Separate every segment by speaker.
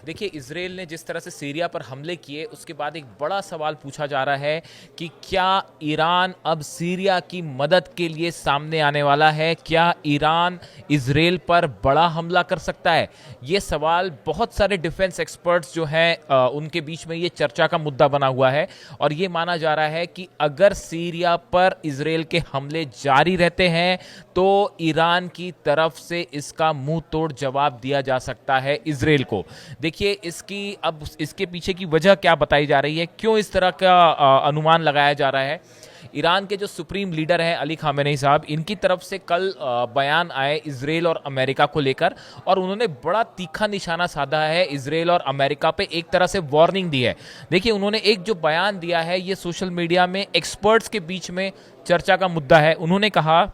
Speaker 1: देखिए, इजराइल ने जिस तरह से सीरिया पर हमले किए उसके बाद एक बड़ा सवाल पूछा जा रहा है कि क्या ईरान अब सीरिया की मदद के लिए सामने आने वाला है? क्या ईरान इजराइल पर बड़ा हमला कर सकता है? ये सवाल बहुत सारे डिफेंस एक्सपर्ट्स जो हैं उनके बीच में ये चर्चा का मुद्दा बना हुआ है और ये माना जा रहा है कि अगर सीरिया पर इजराइल के हमले जारी रहते हैं तो ईरान की तरफ से इसका मुंह तोड़ जवाब दिया जा सकता है इजराइल को। देखिए, इसके पीछे की वजह क्या बताई जा रही है, क्यों इस तरह का अनुमान लगाया जा रहा है। ईरान के जो सुप्रीम लीडर हैं अली खामेनेई साहब, इनकी तरफ से कल बयान आए इजराइल और अमेरिका को लेकर और उन्होंने बड़ा तीखा निशाना साधा है इजराइल और अमेरिका पे, एक तरह से वार्निंग दी है। देखिए, उन्होंने एक जो बयान दिया है ये सोशल मीडिया में एक्सपर्ट्स के बीच में चर्चा का मुद्दा है। उन्होंने कहा,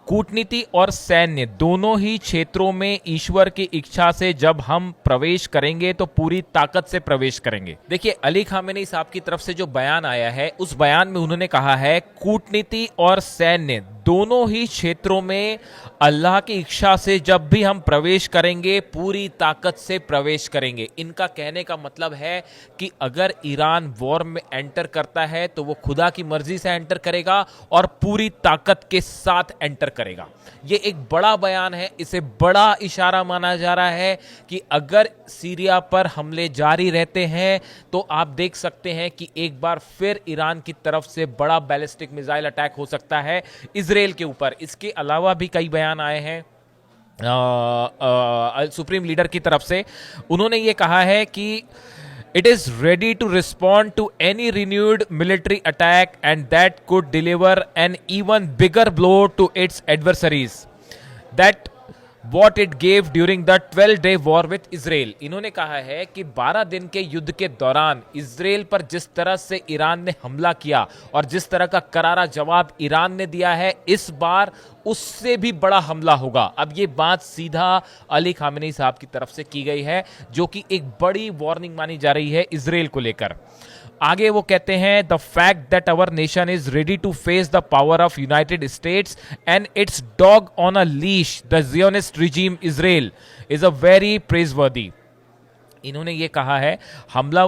Speaker 1: कूटनीति और सैन्य दोनों ही क्षेत्रों में ईश्वर की इच्छा से जब हम प्रवेश करेंगे तो पूरी ताकत से प्रवेश करेंगे। देखिए, अली खामेनेई साहब की तरफ से जो बयान आया है उस बयान में उन्होंने कहा है, कूटनीति और सैन्य दोनों ही क्षेत्रों में अल्लाह की इच्छा से जब भी हम प्रवेश करेंगे पूरी ताकत से प्रवेश करेंगे। इनका कहने का मतलब है कि अगर ईरान वॉर में एंटर करता है तो वो खुदा की मर्जी से एंटर करेगा और पूरी ताकत के साथ एंटर करेगा। ये एक बड़ा बयान है, इसे बड़ा इशारा माना जा रहा है कि अगर सीरिया पर हमले जारी रहते हैं तो आप देख सकते हैं कि एक बार फिर ईरान की तरफ से बड़ा बैलिस्टिक मिसाइल अटैक हो सकता है इजराइल के ऊपर। इसके अलावा भी कई बयान आए हैं सुप्रीम लीडर की तरफ से। उन्होंने ये कहा है कि it is ready to respond to any renewed military attack and that could deliver an even bigger blow to its adversaries that what it gave during the 12-day war with Israel। इन्होंने कहा है कि 12 दिन के युद्ध के दौरान Israel पर जिस तरह से ईरान ने हमला किया और जिस तरह का करारा जवाब ईरान ने दिया है, इस बार उससे भी बड़ा हमला होगा। अब ये बात सीधा अली खामेनेई साहब की तरफ से की गई है, जो कि एक बड़ी वार्निंग मानी जा रही है इजराइल को लेकर। आगे वो कहते हैं, the fact that our nation is ready to face the power of United States and its dog on a leash the Zionist regime Israel is a very praiseworthy. इन्होंने ये कहा है, हमला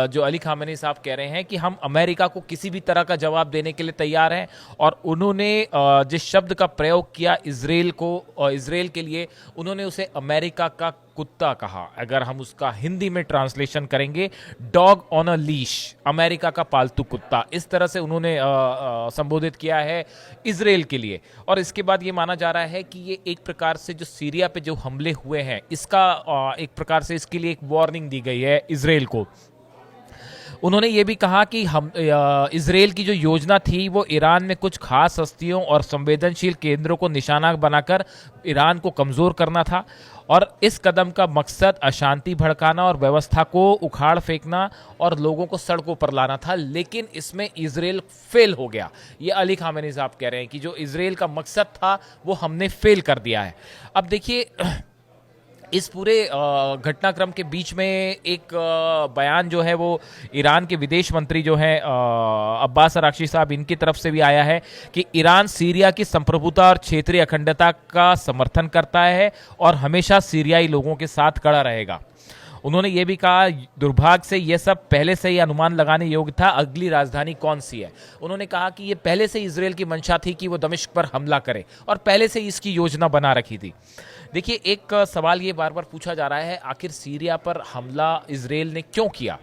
Speaker 1: जो अली खामेनेई साहब कह रहे हैं कि हम अमेरिका को किसी भी तरह का जवाब देने के लिए तैयार हैं और उन्होंने जिस शब्द का प्रयोग किया इजराइल के लिए, उन्होंने उसे अमेरिका का कुत्ता कहा। अगर हम उसका हिंदी में ट्रांसलेशन करेंगे, dog on a leash, America का पालतू कुत्ता, इस तरह से उन्होंने संबोधित किया है इजराइल के लिए। और इसके बाद ये माना जा रहा है कि ये एक प्रकार से जो सीरिया पे जो हमले हुए हैं इसका एक प्रकार से इसके लिए एक वार्निंग दी गई है इजराइल को। उन्होंने ये भी कहा कि हम इजराइल की जो योजना थी वो ईरान में कुछ खास हस्तियों और संवेदनशील केंद्रों को निशाना बनाकर ईरान को कमज़ोर करना था और इस कदम का मकसद अशांति भड़काना और व्यवस्था को उखाड़ फेंकना और लोगों को सड़कों पर लाना था, लेकिन इसमें इजराइल फेल हो गया। ये अली खामेनेई साहब कह रहे हैं कि जो इजराइल का मकसद था वो हमने फेल कर दिया है। अब देखिए, इस पूरे घटनाक्रम के बीच में एक बयान जो है वो ईरान के विदेश मंत्री जो हैं अब्बास अराक्ची साहब, इनकी तरफ से भी आया है कि ईरान सीरिया की संप्रभुता और क्षेत्रीय अखंडता का समर्थन करता है और हमेशा सीरियाई लोगों के साथ खड़ा रहेगा। उन्होंने ये भी कहा, दुर्भाग्य से यह सब पहले से ही अनुमान लगाने योग्य था अगली राजधानी कौन सी है। उन्होंने कहा कि ये पहले से इजराइल की मंशा थी कि वो दमिश्क पर हमला करे और पहले से ही इसकी योजना बना रखी थी। देखिए, एक सवाल ये बार बार पूछा जा रहा है, आखिर सीरिया पर हमला इजराइल ने क्यों किया?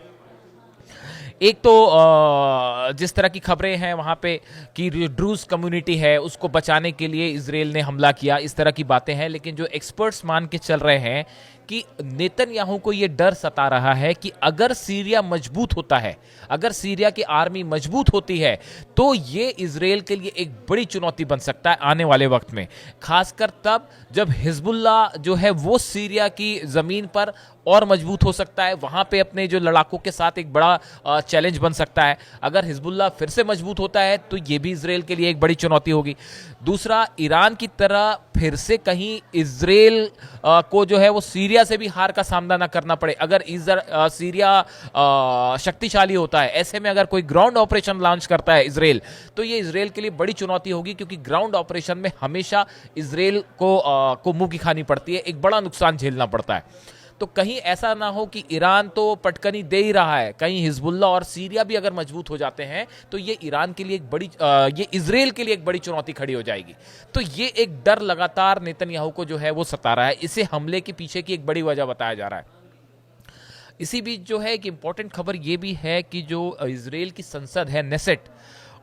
Speaker 1: एक तो जिस तरह की खबरें हैं वहाँ पे कि ड्रूज कम्युनिटी है उसको बचाने के लिए इजराइल ने हमला किया, इस तरह की बातें हैं। लेकिन जो एक्सपर्ट्स मान के चल रहे हैं कि नेतन्याहू को ये डर सता रहा है कि अगर सीरिया मजबूत होता है, अगर सीरिया की आर्मी मजबूत होती है तो ये इजराइल के लिए एक बड़ी चुनौती बन सकता है आने वाले वक्त में, खासकर तब जब हिजबुल्ला जो है वो सीरिया की ज़मीन पर और मजबूत हो सकता है, वहाँ पे अपने जो लड़ाकों के साथ एक बड़ा चैलेंज बन सकता है। अगर हिजबुल्ला फिर से मजबूत होता है तो ये भी इजराइल के लिए एक बड़ी चुनौती होगी। दूसरा, ईरान की तरह फिर से कहीं इजराइल को जो है वो सीरिया से भी हार का सामना ना करना पड़े। अगर सीरिया शक्तिशाली होता है, ऐसे में अगर कोई ग्राउंड ऑपरेशन लॉन्च करता है इजराइल, तो ये इजराइल के लिए बड़ी चुनौती होगी, क्योंकि ग्राउंड ऑपरेशन में हमेशा इजराइल को मुंह की खानी पड़ती है, एक बड़ा नुकसान झेलना पड़ता है। तो कहीं ऐसा ना हो कि ईरान तो पटकनी दे ही रहा है, कहीं हिजबुल्ला और सीरिया भी अगर मजबूत हो जाते हैं तो ये ईरान के लिए एक बड़ी ये इजराइल के लिए एक बड़ी चुनौती खड़ी हो जाएगी। तो ये एक डर लगातार नेतन्याहू को जो है वो सता रहा है। इसे हमले के पीछे की एक बड़ी वजह बताया जा रहा है। इसी बीच जो है कि इंपॉर्टेंट खबर ये भी है कि जो इजराइल की संसद है नेसेट,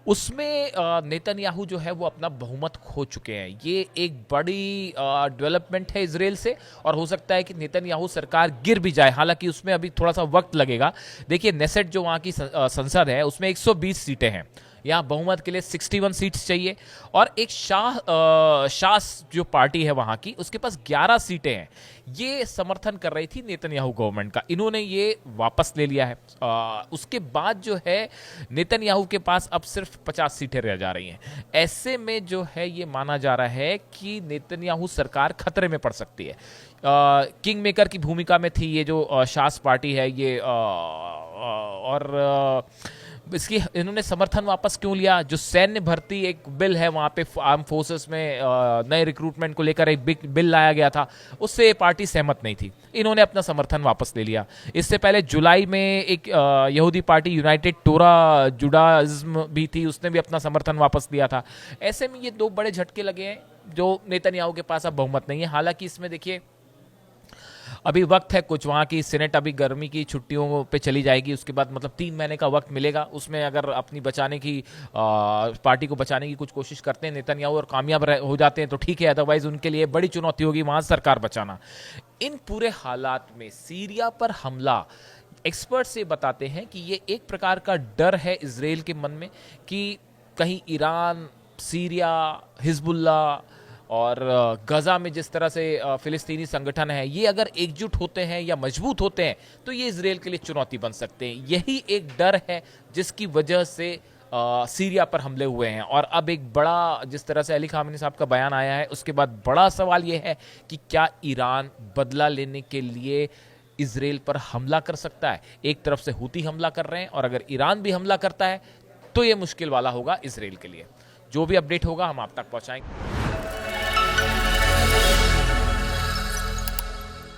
Speaker 1: उसमें नेतन्याहू जो है वो अपना बहुमत खो चुके हैं। ये एक बड़ी डेवलपमेंट है इजराइल से, और हो सकता है कि नेतन्याहू सरकार गिर भी जाए, हालांकि उसमें अभी थोड़ा सा वक्त लगेगा। देखिए नेसेट जो वहाँ की संसद है उसमें 120 सीटें हैं, यहाँ बहुमत के लिए 61 सीट्स चाहिए, और एक शास जो पार्टी है वहाँ की, उसके पास 11 सीटें हैं। ये समर्थन कर रही थी नेतन्याहू गवर्नमेंट का, इन्होंने ये वापस ले लिया है। उसके बाद जो है नेतन्याहू के पास अब सिर्फ 50 सीटें रह जा रही हैं। ऐसे में जो है ये माना जा रहा है कि नेतन्याहू सरकार खतरे में पड़ सकती है। किंग मेकर की भूमिका में थी ये जो शास पार्टी है ये, और इसकी इन्होंने समर्थन वापस क्यों लिया? जो सैन्य भर्ती एक बिल है वहाँ पे आर्म फोर्सेस में नए रिक्रूटमेंट को लेकर एक बिल लाया गया था, उससे पार्टी सहमत नहीं थी, इन्होंने अपना समर्थन वापस ले लिया। इससे पहले जुलाई में एक यहूदी पार्टी यूनाइटेड टोरा जुडाइज्म भी थी, उसने भी अपना समर्थन वापस लिया था। ऐसे में ये दो बड़े झटके लगे हैं जो नेतन्याहू के पास अब बहुमत नहीं है। हालांकि इसमें देखिए अभी वक्त है कुछ, वहाँ की सेनेट अभी गर्मी की छुट्टियों पे चली जाएगी, उसके बाद मतलब 3 महीने का वक्त मिलेगा। उसमें अगर अपनी बचाने की पार्टी को बचाने की कुछ कोशिश करते हैं नेतन्याहू और कामयाब हो जाते हैं तो ठीक है, अदरवाइज उनके लिए बड़ी चुनौती होगी वहाँ सरकार बचाना। इन पूरे हालात में सीरिया पर हमला, एक्सपर्ट्स ये बताते हैं कि ये एक प्रकार का डर है इजराइल के मन में कि कहीं ईरान, सीरिया, हिजबुल्ला और गजा में जिस तरह से फिलिस्तीनी संगठन है, ये अगर एकजुट होते हैं या मजबूत होते हैं तो ये इजराइल के लिए चुनौती बन सकते हैं। यही एक डर है जिसकी वजह से सीरिया पर हमले हुए हैं। और अब एक बड़ा, जिस तरह से अली खामेनी साहब का बयान आया है उसके बाद बड़ा सवाल यह है कि क्या ईरान बदला लेने के लिए इजराइल पर हमला कर सकता है? एक तरफ से हूती हमला कर रहे हैं, और अगर ईरान भी हमला करता है तो ये मुश्किल वाला होगा इजराइल के लिए। जो भी अपडेट होगा हम आप तक पहुंचाएंगे।